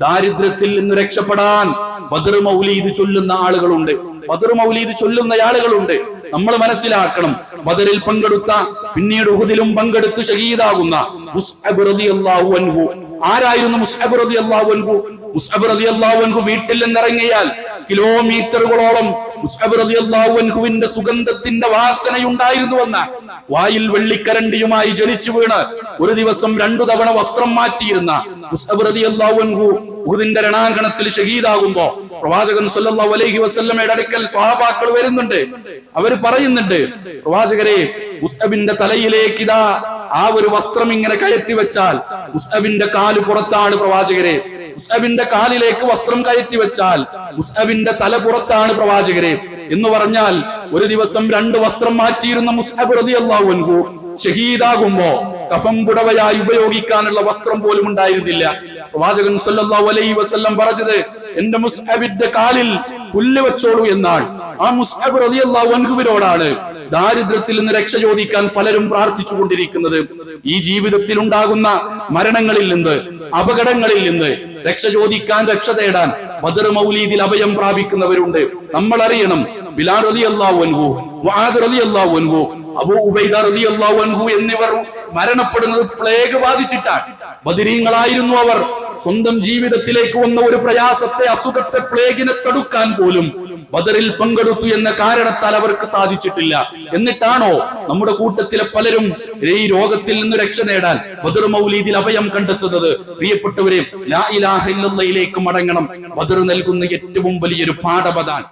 ദാരിദ്ര്യത്തിൽ നിന്ന് രക്ഷപ്പെടാൻ ബദർ മൗലീദ് ചൊല്ലുന്ന ആളുകളുണ്ട്. ബദർ മൗലീദ് ചൊല്ലുന്ന ആളുകളുണ്ട്. നമ്മൾ മനസ്സിലാക്കണം, ബദറിൽ പങ്കെടുത്ത, പിന്നീട് ഉഹുദിലും പങ്കെടുത്ത് ഷഹീദാകുന്ന മുസ്അബ് റളിയല്ലാഹു അൻഹു. ആരായിരുന്നു മുസ്അബ് റളിയല്ലാഹു അൻഹു? മുസ്അബ് റളിയല്ലാഹു അൻഹു വീട്ടിൽ നിന്നിറങ്ങിയാൽ കിലോമീറ്ററുകളോളം മുസ്അബ് റളിയല്ലാഹു അൻഹുവിന്റെ സുഗന്ധത്തിന്റെ വാസനയുണ്ടായിരുന്നുവെന്ന, വായിൽ വെള്ളിക്കരണ്ടിയുമായി ജനിച്ചു വീണ് ഒരു ദിവസം 2 തവണ വസ്ത്രം മാറ്റിയിരുന്ന മുസ്അബ് റളിയല്ലാഹു അൻഹു ഉഹുദിന്റെ രണാങ്കണത്തിൽ ഷഹീദാകുമ്പോ പ്രവാചകൻ സല്ലല്ലാഹു അലൈഹി വസല്ലമയുടെ അടുക്കൽ സ്വഹാബാക്കൾ വരുന്നുണ്ട്. അവർ പറയുന്നുണ്ട്, പ്രവാചകരെ, മുസ്അബിന്റെ തലയിലേക്ക് ഇതാ ആ ഒരു വസ്ത്രം ഇങ്ങനെ കയറ്റി വെച്ചാൽ മുസ്അബിന്റെ കാല് പുറത്താണ്. പ്രവാചകരെ, മുസ്അബിന്റെ കാലിലേക്ക് വസ്ത്രം കയറ്റി വെച്ചാൽ മുസ്അബിന്റെ തല പുറത്താണ് പ്രവാചകരെ എന്ന് പറഞ്ഞാൽ, ഒരു ദിവസം 2 വസ്ത്രം മാറ്റിയിരുന്ന മുസ്അബ് റളിയല്ലാഹു അൻഹു ഷഹീദാകുമ്പോ കഫം പുടവയായി ഉപയോഗിക്കാനുള്ള വസ്ത്രം പോലും ഉണ്ടായിരുന്നില്ല. പ്രവാചകൻ സല്ലല്ലാഹു അലൈഹി വസല്ലം പറഞ്ഞത്, എന്റെ മുസ്അബിന്റെ കാലിൽ പുല്ല് വെച്ചോളൂ എന്നാണ്. ആ മുസ്അബ് റളിയല്ലാഹു അൻഹുവിനോടാണ് ദാരിദ്ര്യത്തിൽ നിന്ന് രക്ഷ ചോദിക്കാൻ പലരും പ്രാർത്ഥിച്ചു കൊണ്ടിരിക്കുന്നത്. ഈ ജീവിതത്തിൽ ഉണ്ടാകുന്ന മരണങ്ങളിൽ നിന്ന്, അപകടങ്ങളിൽ നിന്ന് രക്ഷ ചോദിക്കാൻ, രക്ഷ തേടാൻ ബദർ മൗലീദിൽ അഭയം പ്രാപിക്കുന്നവരുണ്ട്. നമ്മൾ അറിയണം, ബിലാൽ റളിയല്ലാഹു അൻഹു, മുആദ് റളിയല്ലാഹു അൻഹു, അബൂ ഉബൈദ റളിയല്ലാഹു അൻഹു എന്നിവർ മരണപ്പെടുന്നത് പ്ലേഗ് ബാധിച്ചിട്ടാണ്. ബദരീങ്ങളായിരുന്നു അവർ. സ്വന്തം ജീവിതത്തിലേക്ക് വന്ന ഒരു പ്രയാസത്തെ, അസുഖത്തെ, പ്ലേഗിനെ തടുക്കാൻ പോലും ബദറിൽ പങ്കെടുത്തു എന്ന കാരണത്താൽ അവർക്ക് സാധിച്ചിട്ടില്ല. എന്നിട്ടാണോ നമ്മുടെ കൂട്ടത്തിലെ പലരും ഈ രോഗത്തിൽ നിന്ന് രക്ഷ നേടാൻ ബദർ മൗലീദിൽ അഭയം കണ്ടെത്തുന്നത്? പ്രിയപ്പെട്ടവരെ, ലാ ഇലാഹ ഇല്ലല്ലാഹിലേക്ക് മടങ്ങണം. ബദർ നൽകുന്ന ഏറ്റവും വലിയൊരു പാഠപദാൻ.